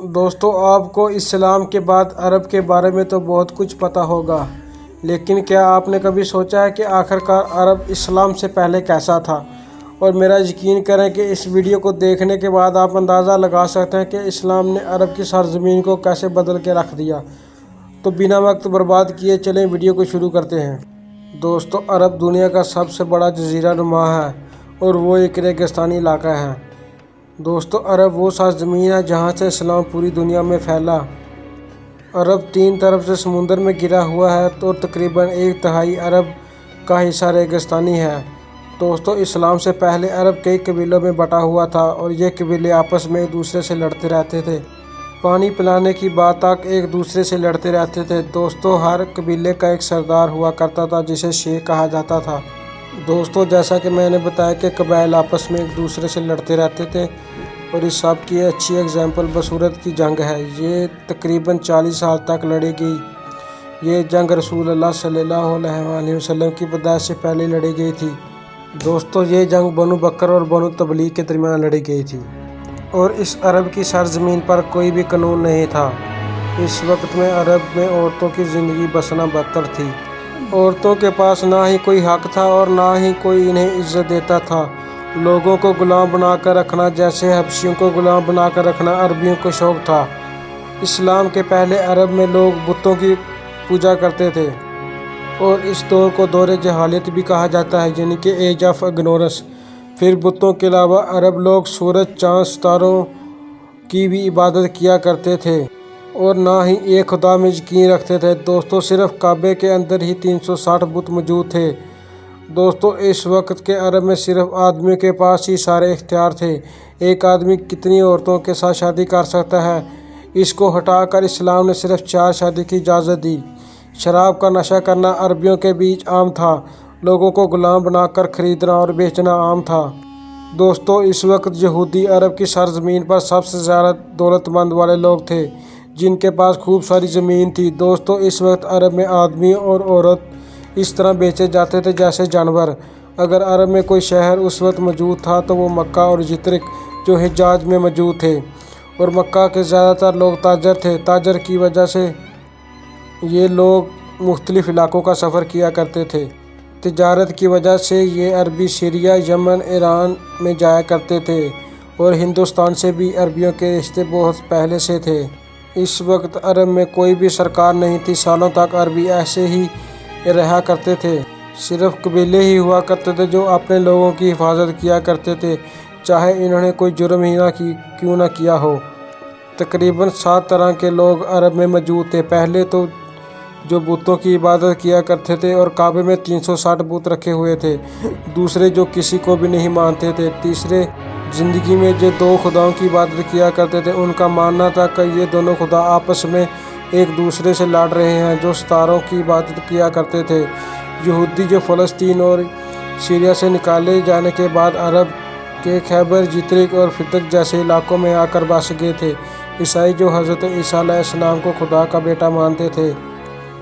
دوستو آپ کو اسلام کے بعد عرب کے بارے میں تو بہت کچھ پتہ ہوگا، لیکن کیا آپ نے کبھی سوچا ہے کہ آخرکار عرب اسلام سے پہلے کیسا تھا؟ اور میرا یقین کریں کہ اس ویڈیو کو دیکھنے کے بعد آپ اندازہ لگا سکتے ہیں کہ اسلام نے عرب کی سرزمین کو کیسے بدل کے رکھ دیا۔ تو بنا وقت برباد کیے چلیں ویڈیو کو شروع کرتے ہیں۔ دوستو عرب دنیا کا سب سے بڑا جزیرہ نما ہے اور وہ ایک ریگستانی علاقہ ہے۔ دوستو عرب وہ سرزمین ہے جہاں سے اسلام پوری دنیا میں پھیلا۔ عرب 3 طرف سے سمندر میں گھرا ہوا ہے اور تقریباً 1/3 عرب کا حصہ ریگستانی ہے۔ دوستو اسلام سے پہلے عرب کئی قبیلوں میں بٹا ہوا تھا اور یہ قبیلے آپس میں ایک دوسرے سے لڑتے رہتے تھے۔ پانی پلانے کی بات تک ایک دوسرے سے لڑتے رہتے تھے۔ دوستو ہر قبیلے کا ایک سردار ہوا کرتا تھا جسے شیخ کہا جاتا تھا۔ دوستو جیسا کہ میں نے بتایا کہ قبائل آپس میں ایک دوسرے سے لڑتے رہتے تھے اور اس سب کی اچھی اگزامپل بصورت کی جنگ ہے۔ یہ تقریباً 40 سال تک لڑی گئی۔ یہ جنگ رسول اللہ صلی اللہ علیہ وسلم کی پیدائش سے پہلے لڑی گئی تھی۔ دوستو یہ جنگ بنو بکر اور بنو تغلیب کے درمیان لڑی گئی تھی اور اس عرب کی سرزمین پر کوئی بھی قانون نہیں تھا۔ اس وقت میں عرب میں عورتوں کی زندگی بسنا بدتر تھی۔ عورتوں کے پاس نہ ہی کوئی حق تھا اور نہ ہی کوئی انہیں عزت دیتا تھا۔ لوگوں کو غلام بنا کر رکھنا، جیسے حبشیوں کو غلام بنا کر رکھنا، عربیوں کو شوق تھا۔ اسلام کے پہلے عرب میں لوگ بتوں کی پوجا کرتے تھے اور اس دور کو دور جہالت بھی کہا جاتا ہے، یعنی کہ ایج آف اگنورنس۔ پھر بتوں کے علاوہ عرب لوگ سورج، چاند، ستاروں کی بھی عبادت کیا کرتے تھے اور نہ ہی ایک خدا میں یقین رکھتے تھے۔ دوستو صرف کعبے کے اندر ہی 360 بت موجود تھے۔ دوستو اس وقت کے عرب میں صرف آدمیوں کے پاس ہی سارے اختیار تھے۔ ایک آدمی کتنی عورتوں کے ساتھ شادی کر سکتا ہے؟ اس کو ہٹا کر اسلام نے صرف 4 شادی کی اجازت دی۔ شراب کا نشہ کرنا عربیوں کے بیچ عام تھا۔ لوگوں کو غلام بنا کر خریدنا اور بیچنا عام تھا۔ دوستو اس وقت یہودی عرب کی سرزمین پر سب سے زیادہ دولت مند والے لوگ تھے، جن کے پاس خوب ساری زمین تھی۔ دوستو اس وقت عرب میں آدمی اور عورت اس طرح بیچے جاتے تھے جیسے جانور۔ اگر عرب میں کوئی شہر اس وقت موجود تھا تو وہ مکہ اور یثرب جو حجاز میں موجود تھے، اور مکہ کے زیادہ تر لوگ تاجر تھے۔ تاجر کی وجہ سے یہ لوگ مختلف علاقوں کا سفر کیا کرتے تھے۔ تجارت کی وجہ سے یہ عربی سیریا، یمن، ایران میں جایا کرتے تھے اور ہندوستان سے بھی عربیوں کے رشتے بہت پہلے سے تھے۔ اس وقت عرب میں کوئی بھی سرکار نہیں تھی۔ سالوں تک عربی ایسے ہی رہا کرتے تھے۔ صرف قبیلے ہی ہوا کرتے تھے جو اپنے لوگوں کی حفاظت کیا کرتے تھے، چاہے انہوں نے کوئی جرم ہی کیوں نہ کیا ہو۔ تقریباً 7 طرح کے لوگ عرب میں موجود تھے۔ پہلے تو جو بتوں کی عبادت کیا کرتے تھے اور کعبے میں 360 بت رکھے ہوئے تھے۔ دوسرے جو کسی کو بھی نہیں مانتے تھے۔ تیسرے زندگی میں جو 2 خداؤں کی عبادت کیا کرتے تھے، ان کا ماننا تھا کہ یہ دونوں خدا آپس میں ایک دوسرے سے لڑ رہے ہیں۔ جو ستاروں کی عبادت کیا کرتے تھے۔ یہودی جو فلسطین اور سیریا سے نکالے جانے کے بعد عرب کے خیبر، یثرب اور فتح جیسے علاقوں میں آ کر بس گئے تھے۔ عیسائی جو حضرت عیسیٰ علیہ السلام کو خدا کا بیٹا مانتے تھے،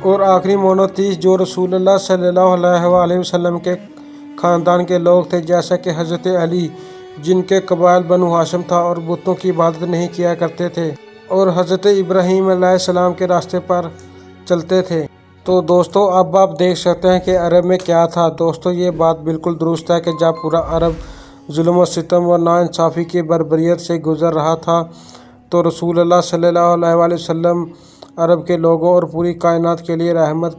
اور آخری مونوتھیسٹ جو رسول اللہ صلی اللہ علیہ وسلم کے خاندان کے لوگ تھے، جیسا کہ حضرت علی، جن کے قبائل بنو ہاشم تھا اور بتوں کی عبادت نہیں کیا کرتے تھے اور حضرت ابراہیم علیہ السلام کے راستے پر چلتے تھے۔ تو دوستو اب آپ دیکھ سکتے ہیں کہ عرب میں کیا تھا۔ دوستو یہ بات بالکل درست ہے کہ جب پورا عرب ظلم و ستم اور ناانصافی کی بربریت سے گزر رہا تھا تو رسول اللہ صلی اللہ علیہ وسلم عرب کے لوگوں اور پوری کائنات کے لیے رحمت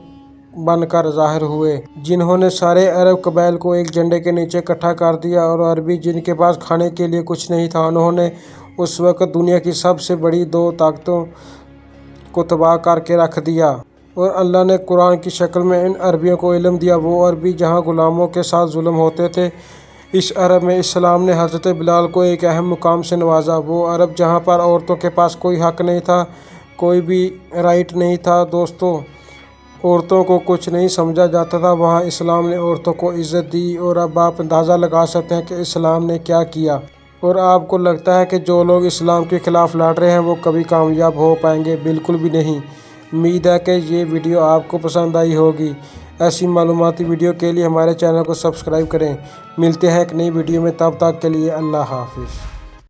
بن کر ظاہر ہوئے، جنہوں نے سارے عرب قبائل کو ایک جھنڈے کے نیچے اکٹھا کر دیا۔ اور عربی جن کے پاس کھانے کے لیے کچھ نہیں تھا، انہوں نے اس وقت دنیا کی سب سے بڑی 2 طاقتوں کو تباہ کر کے رکھ دیا۔ اور اللہ نے قرآن کی شکل میں ان عربیوں کو علم دیا۔ وہ عربی جہاں غلاموں کے ساتھ ظلم ہوتے تھے، اس عرب میں اسلام نے حضرت بلال کو ایک اہم مقام سے نوازا۔ وہ عرب جہاں پر عورتوں کے پاس کوئی حق نہیں تھا، کوئی بھی رائٹ نہیں تھا، دوستو عورتوں کو کچھ نہیں سمجھا جاتا تھا، وہاں اسلام نے عورتوں کو عزت دی۔ اور اب آپ اندازہ لگا سکتے ہیں کہ اسلام نے کیا کیا۔ اور آپ کو لگتا ہے کہ جو لوگ اسلام کے خلاف لڑ رہے ہیں وہ کبھی کامیاب ہو پائیں گے؟ بالکل بھی نہیں۔ امید ہے کہ یہ ویڈیو آپ کو پسند آئی ہوگی۔ ایسی معلوماتی ویڈیو کے لیے ہمارے چینل کو سبسکرائب کریں۔ ملتے ہیں ایک نئی ویڈیو میں، تب تک کے لیے اللہ حافظ۔